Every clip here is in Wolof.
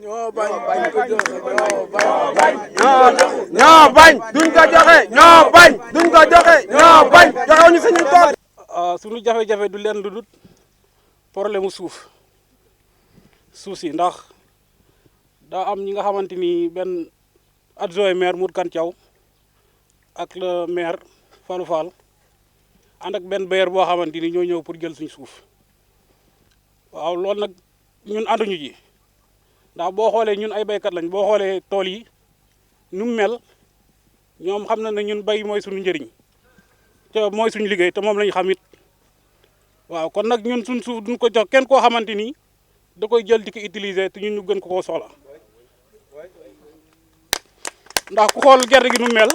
ñoo bañ duñ ko joxe ñoo bañ duñ ko joxe ñoo bañ joxewuñu suñu tool. suñu jafe-jafe du leen lu dul problème mu suuf si ndax daa am ñi nga xamante ni benn adjoint maire Mour Kane Thiaw ak le maire Fallou Fall ànd ak benn bailleur boo xamante ni ñoo ñëw pour jël suñu suuf waaw loolu nag ñun ànduñu ji ndax boo xoolee ñun ay béykat lañ boo xoolee tool yi nu mu mel ñoom xam na ne ñun bay mooy suñu njëriñ te mooy suñu liggéey te moom lañu xam it waaw kon nag ñun suñ suuf duñ ko jox kenn koo xamante ni da koy jël di ko utiliser te ñun ñu gën ko koo soxla ndax ku xool gerte gi nu mel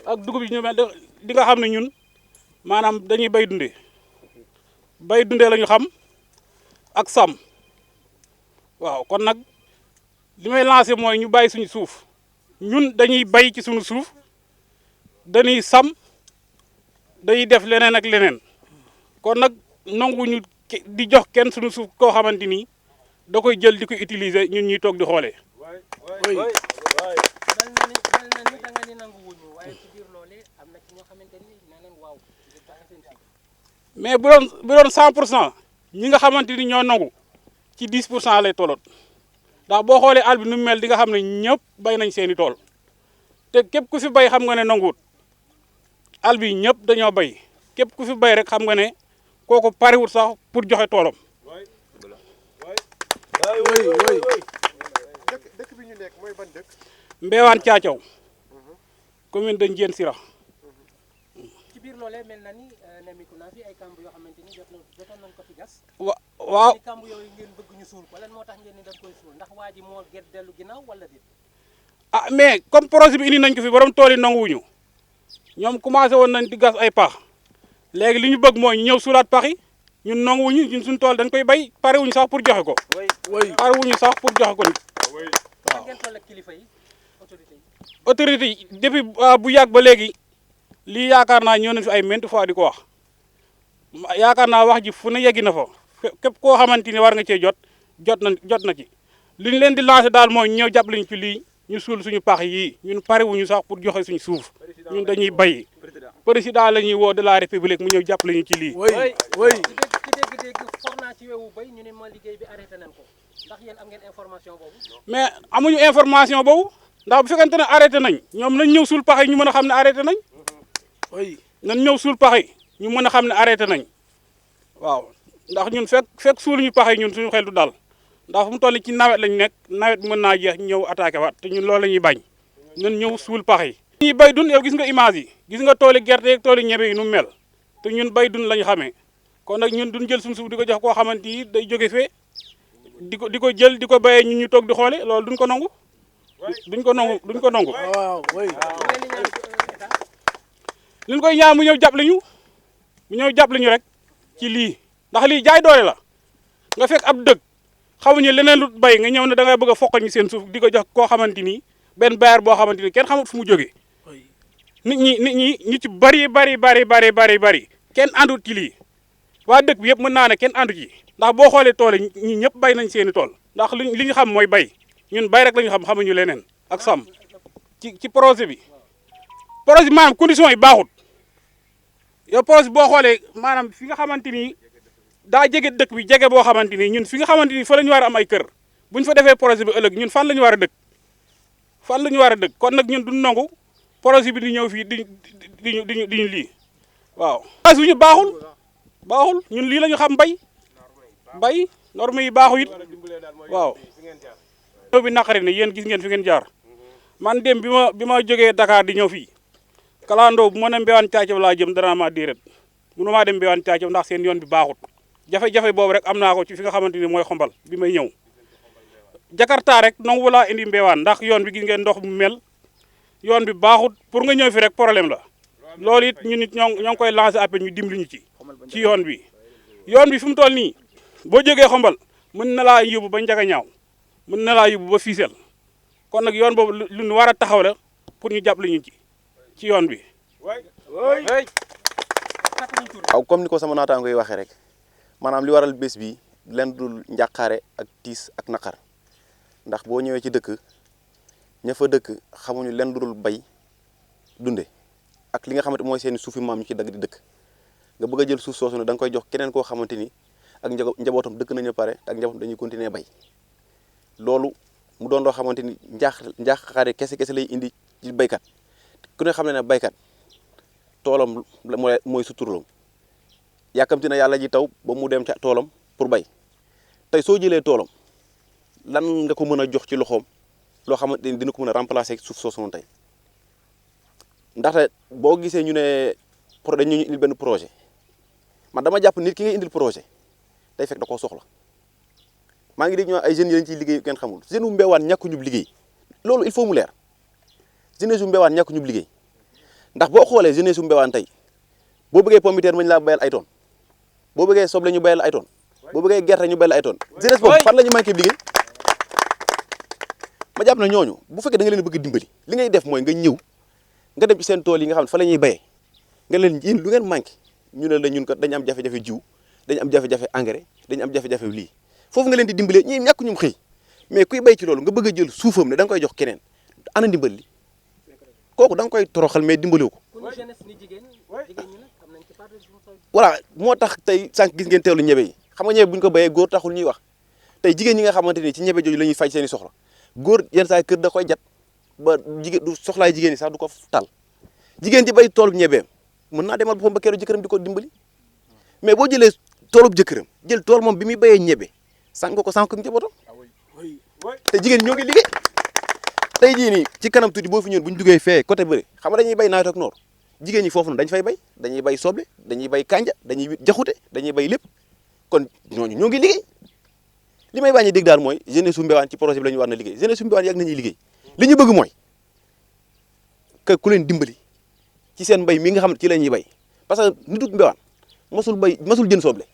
ak dugub yi ñu mel di nga xam ne ñun maanaam dañuy bay dundee la ñu xam ak sàmm waaw kon nag li may lancé mooy ñu bàyyi suñu suuf ñun dañuy bay ci suñu suuf dañuy sàmm dañuy def leneen ak leneen kon nag nanguwuñu di jox kenn suñu suuf koo xamante ni da koy jël di ko utiliser ñun ñuy toog di xoolee. mais bu doon 100% ñi nga xamante ni ñoo nangu ci 10% lay tolloot ndax boo xoolee àll bi nu mu mel di nga xam ne ñëpp bay nañ seeni tool te képp ku fi bay xam nga ne nanguwut àll bi ñëpp dañoo bay képp ku fi bay rek xam nga ne kooku pariwut sax pour joxe toolam. dëkk bi ñu nekk mooy ban dëkk. Mbéwane Thiathiaw commune de Ndiène Sira. ci biir loolee mel na ni nemiku naa fi ay kamb yoo xamante ni jotoon nañ ko fi gas. waaw kamb yooyu ngeen bëgg ñu suul ko lan moo tax ngeen ni dañ koy suul ndax waa ji moo gën dellu ginnaaw wala déet. ah mais comme projet bi indi nañ ko fi borom tool yi nanguwuñu ñoom commencé woon nañ di gas ay pax léegi li ñu bëgg mooy ñu ñëw suulaat pax yi ñun nanguwuñu ñun suñu tool dañ koy bay parewuñu sax pour joxe ko. parewuñu sax pour joxe ko nit. waaw ngeen toll ak kilifa yi autorité yi depuis bu yàgg ba léegi lii yaakaar naa ñëw nañ fi ay maintes fois di ko wax yaakaar naa wax ji fu ne yeggi na fa képp koo xamante ni war nga cee jot na ci li ñu leen di lancé daal mooy ñëw jàppale ñu ci lii ñu suul suñu pax yii ñun parewuñu sax pour joxe suñu suuf ñun dañuy bay président la ñuy woo de la république mu ñëw jàppale ñu ci lii. ci dégg-dégg for naa ci wewu bay ñu ne ma liggéey bi arrêté nañ ko ndax yéen am ngeen information boobu. mais amuñu information boobu ndax bu fekkente ne arrêté nañ ñoom nañ ñëw suul pax yi ñu mën a xam ne arrêté nañ. nañ ñëw suul pax yi ñu mën a xam ne arrêté nañ waaw ndax ñun fekk suuluñu pax yi ñun suñu xel du dal ndax fu mu toll ci nawet lañ nekk nawet mën naa jeex ñëw attaqué waat te ñun loolu la ñuy bañ nañ ñëw suul pax yi. ñuy bay dun yow gis nga image yi gis nga tooli gerte yeeg tooli ñebe yi nu mel te ñun bay dun lañu xamee kon nag ñun duñ jël suñu suuf di ko jox koo xamante ni day jóge fee di ko jël di ko bayee ñun ñu toog di xoole loolu duñ ko nangu duñ ko nangu. waaw liñ koy ñaan mu ñëw jàppale ñu rek ci lii ndax lii jaay doole la nga fekk ab dëkk xamuñu leneen lu bay nga ñëw ne da ngay bëgg a foqal ñu seen suuf di ko jox koo xamante ni benn bailleur boo xamante ni kenn xamut fu mu jógee nit ñi ñu ci bari kenn àndut ci lii waa dëkk bi yëpp mën naa ne kenn àndu ci ndax boo xoolee tool yi ñi ñëpp bay nañ seeni tool ndax li ñu xam mooy bay ñun bay rek la ñu xam xamuñu leneen ak sàmm ci projet bi maanaam condition yi baaxut yow projet boo xoolee maanaam fi nga xamante ni daa jege dëkk bi jege boo xamante ni ñun fi nga xamante ni fa la ñu war a am ay kër bu ñu fa defee projet bi ëllëg ñun fan la ñu war a dëkk kon nag ñun duñ nangu projet bi di ñëw fii di ñu lii waaw. as wi ñu baaxul ñun lii la ñu xam bay norme yi baaxu it waaw. ñëw bi naqari na yéen gis ngeen fi ngeen jaar man dem bi ma jógee Dakar di ñëw fii kalandoo bu ma ne Mbéwane Thiathiaw laa jëm dana ma déedéet mënu maa dem Mbéwane Thiathiaw ndax seen yoon bi baaxut jafe-jafe boobu rek am naa ko ci fi nga xamante ni mooy xombal bi may ñëw Jakarta rek nangu laa indi Mbéwane ndax yoon bi gis ngeen ndox mu mel yoon bi baaxut pour nga ñëw fi rek problème la loolu it ñun it ñoo ngi koy lancé appel ñu dimbali ñu ci yoon bi fi mu toll nii boo jógee xombal mën na laa yóbbu ba Njaga Ñaaw mën na laa yóbbu ba Fissel kon nag yoon boobu lu ñu war a taxaw la pour ñu jàppale ñu ci yoon bi. waaw comme ni ko sama naataango yi waxee rek maanaam li waral bés bi leen dul njàqaare ak tiis ak naqar ndax boo ñëwee ci dëkk ña fa dëkk xamuñu lenn lu dul bay dunde ak li nga xamante mooy seen suufi maam ñu ci dagg di dëkk nga bëgg a jël suuf soosu ne da nga koy jox keneen koo xamante ni ak njabootam dëkk nañu pare te ak njabootam dañuy continuer bay loolu mu doon loo xamante ni njaaxaare kese lay indi ci baykat ku ne xam ne baykat toolam mooy suturloom yàkkamti na yàlla ji taw ba mu dem ca toolam pour bay tey soo jëlee toolam lan nga ko mën a jox ci loxoom loo xamante ni dina ko mën a remplacer suuf soosu noonu tey ndaxte boo gisee ñu ne dañu indil benn projet man dama jàpp nit ki ngay indil projet day fekk da koo soxla maa ngi dégg ñoo ay jeunes yi lañ ciy liggéey kenn xamul jeune bu Mbéwane ñàkk ñu liggéey loolu il faut mu leer jeunesse bu Mbéwane ñàkk ñu liggéey ndax boo xoolee jeunesse bu Mbéwane tey boo bëggee pomme de terre mañ laa bayal ay tonnes boo bëggee soble ñu bayal ay tonnes boo bëggee gerte ñu bayal ay tonnes jeunesse boobu fan la ñu manqué liggéey ma jàpp na ñooñu bu fekkee da nga leen bëgg dimbali li ngay def mooy nga ñëw nga dem ci seen tool yi nga xam ne fa la ñuy bayee nga leen yéen lu ngeen manqué ñu ne la ñun kat dañu am jafe-jafe jiw dañu am jafe-jafe engrais dañu am jafe-jafe lii foofu nga leen di dimbalee ñii ñàkk ñum xëy mais kuy bay ci loolu nga bëgg a jël suufam ne da nga koy jox keneen ana ndimbal li kooku da nga koy toroxal mais dimbaliwu ko voilà moo tax tey sànq gis ngeen teewlu ñebe yi xam nga ñebe bu ñu ko béyee góor taxul ñuy wax tey jigéen ñi nga xamante ni ci ñebe jooju la ñuy faj seen i soxla góor yenn saa kër da koy jat ba jigéen du soxlaay jigéen ñi sax du ko tal jigéen ci bay toolub ñebeem mën naa demal boppam ba keroog jëkkëram di ko dimbali mais boo jëlee toolub jëkkëram jël tool moom bi muy béyee ñebe sànq ko sànq njabootam te jigéen ñoo ngi liggéey tey jii nii ci kanam tuuti boo fi ñëwoon bu ñu duggee fee côté bëri xam nga dañuy bay nawet ak noor jigéen ñi foofu na dañ fay bay dañuy bay soble dañuy bay kanja dañuy jaxute dañuy bay lépp kon ñooñu ñoo ngi liggéey li may wàññi dégg daal mooy jeunesse su Mbéwane ci projet bi la ñu war na liggéey jeunesse su Mbéwane yàgg nañuy liggéey li ñu bëgg mooy que ku leen dimbali ci seen mbay mi nga xam ne ci la ñuy bay parce que nitu Mbéwane masul jën soble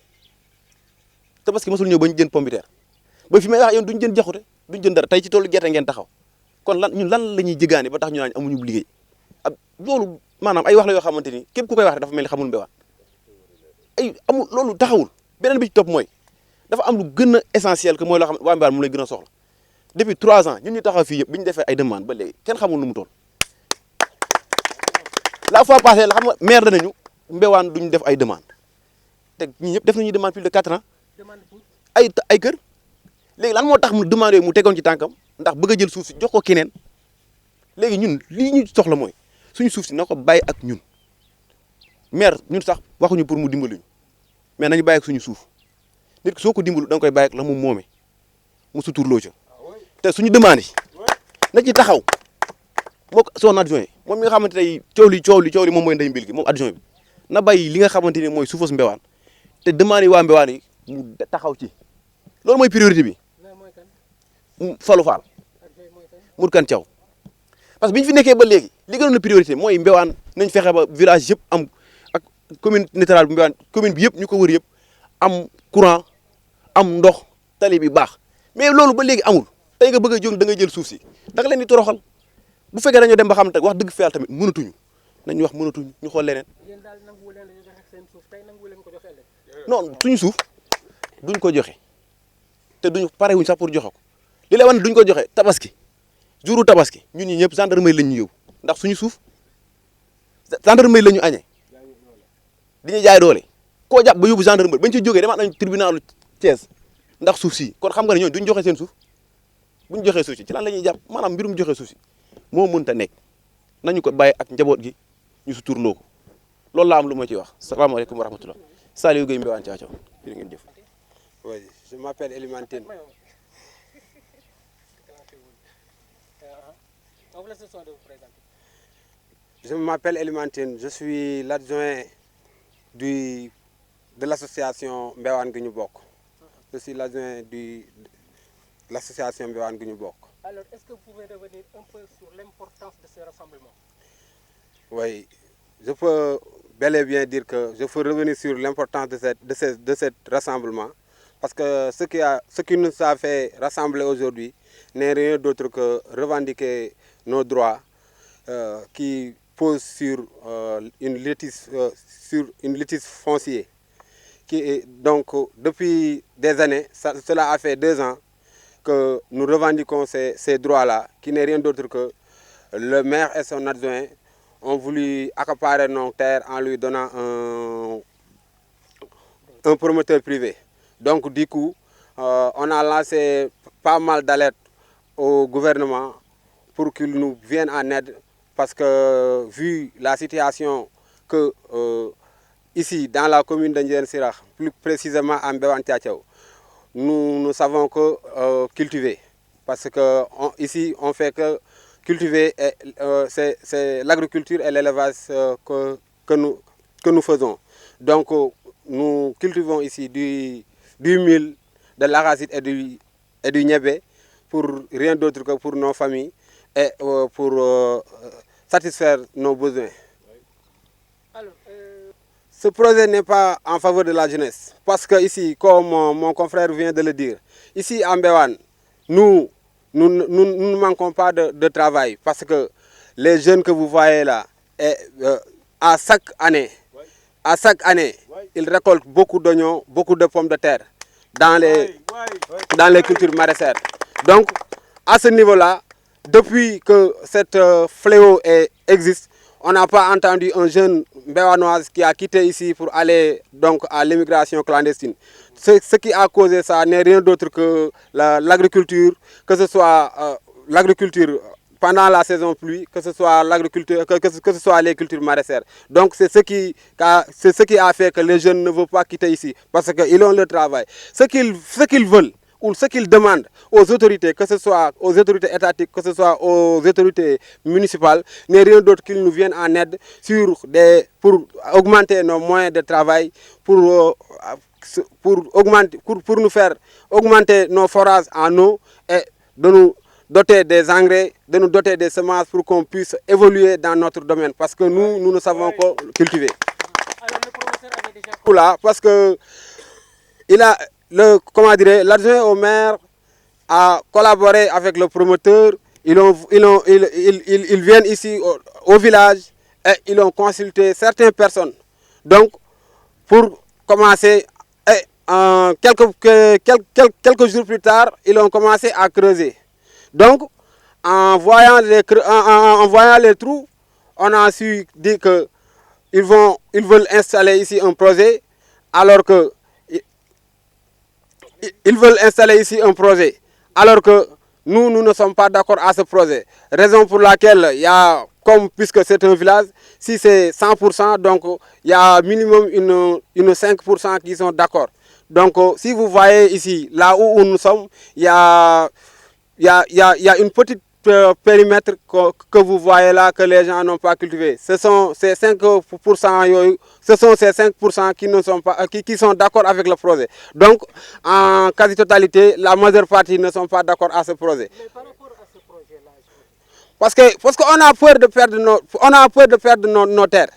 te parce que masul ñëw ba ñu jën pomme de terre ba fi may wax yoon duñ jën jaxute duñ jën dara tey ci toolu gerte ngeen taxaw kon ñun lan la ñuy jëgaane ba tax ñu naan amuñu liggéey loolu maanaam ay wax la yoo xamante ni képp ku koy wax dafa mel ni xamul Mbéwane amul loolu taxawul beneen bi ci topp mooy dafa am lu gën a essentiel que mooy loo xam ne waa Mbéwane moom lay gën a soxla depuis 3 ans ñun ñu taxaw fii yëpp bi ñu defee ay demande ba léegi kenn xamul nu mu toll la fois passée la xam nga maire danañu Mbéwane duñ def ay demande te ñi ñëpp def nañuy demande plus de 4 ans ay kër léegi lan moo tax mu demande yooyu mu tegoon ci tànkam ndax bëgg a jël suuf si jox ko keneen léegi ñun lii ñu soxla mooy suñu suuf si na ko bàyyi ak ñun maire ñun sax waxuñu pour mu dimbali ñu mais nañu bàyyi ak suñu suuf nit ki soo ko dimbalu da nga koy bàyyi ak la mu moome mu suturloo ca te suñu demande yi na ci taxaw moo ko son adjoint moom mi nga xamante ne coow li moom mooy ndey mbil gi moom adjoint bi na bàyyi li nga xamante ni mooy suufas Mbéwane te demande yi waa Mbéwane yi mu taxaw ci loolu mooy priorité bi Fallou Fall Mour Kan Thiaw parce que bi ñu fi nekkee ba léegi li gënoon na priorité mooy Mbéwane nañ fexe ba village yëpp am ak commune littorale bu Mbéwane commune bi yëpp ñu ko wër yëpp am courant am ndox tali bi baax mais loolu ba léegi amul tey nga bëgg a jóg da nga jël suuf si da nga leen di toroxal bu fekkee dañoo dem ba xam te wax dëgg fa yàlla tamit mënatuñu nañu wax mënatuñu ñu xool leneen non suñu suuf duñ ko joxe te duñu pare wuñ sax pour joxe ko li lay wan duñ ko joxe tabaski jouru tabaski ñun ñi ñëpp gendarmerie lañ ñu yóbbu ndax suñu suuf gendarmerie la ñu añee di ñu jaay doole koo jàpp ba yóbbu gendarmerie bañ ci jógee demaat nañ tribunalu Thiès ndax suuf si kon xam nga ne ñooñu duñ joxe seen suuf buñ joxee suuf si ci lan la ñuy jàpp maanaam mbirum joxe suuf si moo mënta nekk nañu ko bàyyi ak njaboot gi ñu suturloo ko loolu laa am lu ma ciy wax salaamaaleykum wa rahmatullah Saliou Gueye Mbéwane Thiaw Thiaw jërë ngeen jëf. Oui, je m'appelle Elimantine. Je m'appelle Elimantine, je suis l'adjoint de l'association Mbéwane Gu Ñu Bokk. Je suis l'adjoint de l'association Mbéwane Gu Ñu Bokk. Alors, est-ce que vous pouvez revenir un peu sur l'importance de ce rassemblement? Oui, je peux bel et bien dire que je peux revenir sur l'importance de ce rassemblement. Parce que ce qui nous a fait rassembler aujourd'hui n'est rien d'autre que revendiquer nos droits qui posent sur une litige foncière. Donc, depuis des années, cela a fait 2 ans, que nous revendiquons ces droits-là, qui n'est rien d'autre que le maire et son adjoint ont voulu accaparer nos terres en lui donnant un promoteur privé. Donc du coup, on a lancé pas mal d'alertes au gouvernement pour qu'il nous vienne en aide, parce que vu la situation que ici dans la commune de Ndiéyène Sirakh, plus précisément à Mbéwane Thiathiaw, nous ne savons que cultiver, parce que ici on fait que cultiver, c'est l'agriculture et l'élevage que nous faisons. Donc nous cultivons ici du mil, de l'arachide et du niébé, pour rien d'autre que pour nos familles et pour satisfaire nos besoins. Alors, ce projet n'est pas en faveur de la jeunesse, parce que ici, comme mon confrère vient de le dire, ici à Mbéwane, nous ne manquons pas de travail, parce que les jeunes que vous voyez là, à chaque année, ils récoltent beaucoup d'oignons, beaucoup de pommes de terre dans les cultures maraîchères. Donc, à ce niveau-là, depuis que cette fléau existe, on n'a pas entendu un jeune Mbéwanois qui a quitté ici pour aller donc à l'immigration clandestine. Ce qui a causé ça n'est rien d'autre que l'agriculture, que ce soit l'agriculture pendant la saison pluie, que ce soit l'agriculture, que ce soit les cultures maraîchères. Donc c'est ce qui a fait que les jeunes ne veulent pas quitter ici, parce qu'ils ont le travail. Ce qu'ils veulent ou ce qu'ils demandent aux autorités, que ce soit aux autorités étatiques, que ce soit aux autorités municipales, n'est rien d'autre qu'ils nous viennent en aide pour augmenter nos moyens de travail, pour nous faire augmenter nos forages en eau et de nous doter des engrais, de nous doter des semences pour qu'on puisse évoluer dans notre domaine, parce que nous ne savons pas cultiver. alors le professeur avait déjà... Là, parce que l'adjoint au maire a collaboré avec le promoteur. Ils viennent ici au village et ils ont consulté certaines personnes. Donc, pour commencer, quelques jours plus tard, ils ont commencé à creuser. Donc, en voyant les trous, on a su dire qu'ils veulent installer ici un projet, alors que nous ne sommes pas d'accord à ce projet. Raison pour laquelle puisque c'est un village, si c'est 100%, donc il y a minimum une 5% qui sont d'accord. Donc si vous voyez ici, là où nous sommes, il y a une petite périmètre que vous voyez là, que les gens n'ont pas cultivé. Ce sont ces 5% qui sont d'accord avec le projet. Donc, en quasi-totalité, la majeure partie ne sont pas d'accord à ce projet. Mais par rapport à ce projet-là, Parce qu'on a peur de perdre nos terres.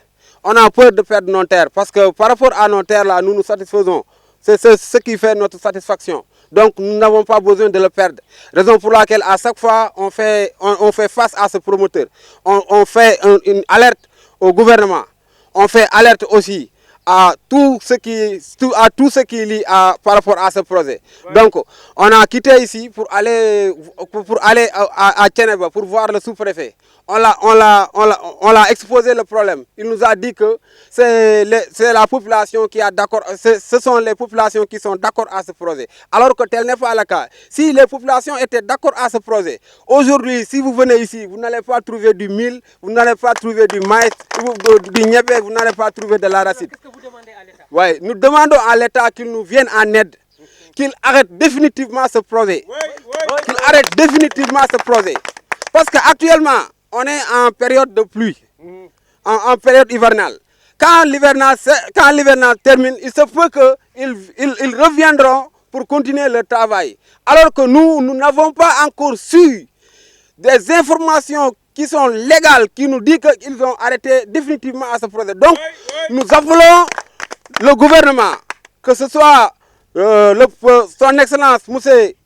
On a peur de perdre nos terres. Parce que par rapport à nos terres là, nous nous satisfaisons. C'est ce qui fait notre satisfaction. Donc nous n'avons pas besoin de le perdre. Raison pour laquelle à chaque fois on fait face à ce promoteur. On fait une alerte au gouvernement. On fait alerte aussi à tout ce qui est lié par rapport à ce projet. Ouais. Donc on a quitté ici pour aller à Thiénaba pour voir le sous-préfet. On l'a exposé le problème. Il nous a dit que c'est la population qui a d'accord, ce sont les populations qui sont d'accord à ce projet. Alors que tel n'est pas le cas. Si les populations étaient d'accord à ce projet, aujourd'hui, si vous venez ici, vous n'allez pas trouver du mil, vous n'allez pas trouver du maïs, du niébé, vous n'allez pas trouver de l'arachide. Qu'est-ce que vous demandez à l'État? Oui, nous demandons à l'État qu'il nous vienne en aide, qu'il arrête définitivement ce projet. Qu'il arrête définitivement ce projet. Parce qu'actuellement, on est en période de pluie, en période hivernale. Quand l'hivernal termine, il se peut qu'ils reviendront pour continuer le travail. Alors que nous n'avons pas encore su des informations qui sont légales, qui nous disent qu'ils ont arrêté définitivement à ce projet. Donc, nous appelons le gouvernement, que ce soit son Excellence Moussé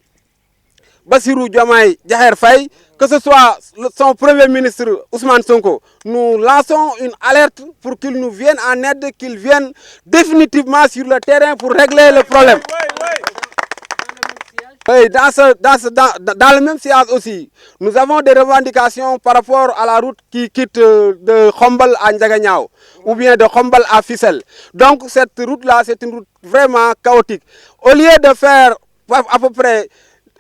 Bassirou Diomaye Diakhar Faye, que ce soit son Premier ministre Ousmane Sonko, nous lançons une alerte pour qu'il nous vienne en aide, qu'il vienne définitivement sur le terrain pour régler le problème. Dans le même sillage, Oui, dans le même sillage aussi, nous avons des revendications par rapport à la route qui quitte de Khombol à Ndiaganiao ou bien de Khombol à Fissel. Donc cette route-là, c'est une route vraiment chaotique. Au lieu de faire à peu près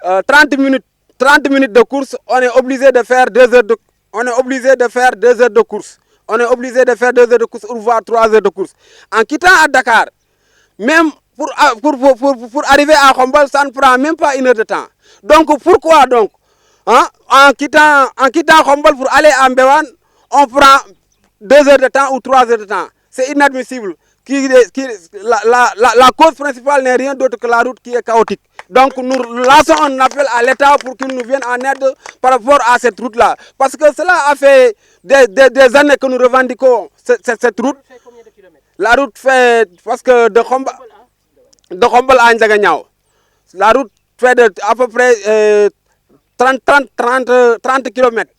30 minutes de course, on est obligé de faire 2 heures de, on est obligé de faire 2 heures de course. On est obligé de faire 2 heures de course ou voire 3 heures de course. En quittant à Dakar, même pour arriver à Khombol, ça ne prend même pas 1 heure de temps. Donc pourquoi donc hein, en quittant Khombol pour aller à Mbéwan, on prend 2 heures de temps ou 3 heures de temps? C'est inadmissible. La cause principale n'est rien d'autre que la route qui est chaotique. Donc nous lançons un appel à l'État pour qu'il nous vienne en aide par rapport à cette route-là. Parce que cela a fait des années que nous revendiquons cette route. La route fait, parce que de Khombol à Ndiaganiao, la route fait à peu près 30 km.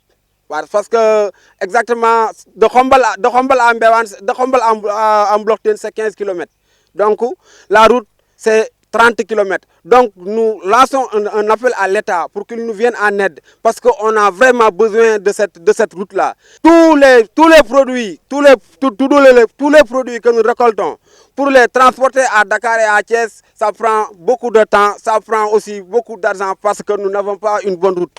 Parce que exactement de Khombol à Mbéwan, de Khombol en bloc c'est 15 km. Donc la route c'est 30 km. Donc nous lançons un appel à l'État pour qu'il nous vienne en aide parce qu'on a vraiment besoin de cette route-là. Tous les produits que nous récoltons pour les transporter à Dakar et à Thiès, ça prend beaucoup de temps, ça prend aussi beaucoup d'argent parce que nous n'avons pas une bonne route.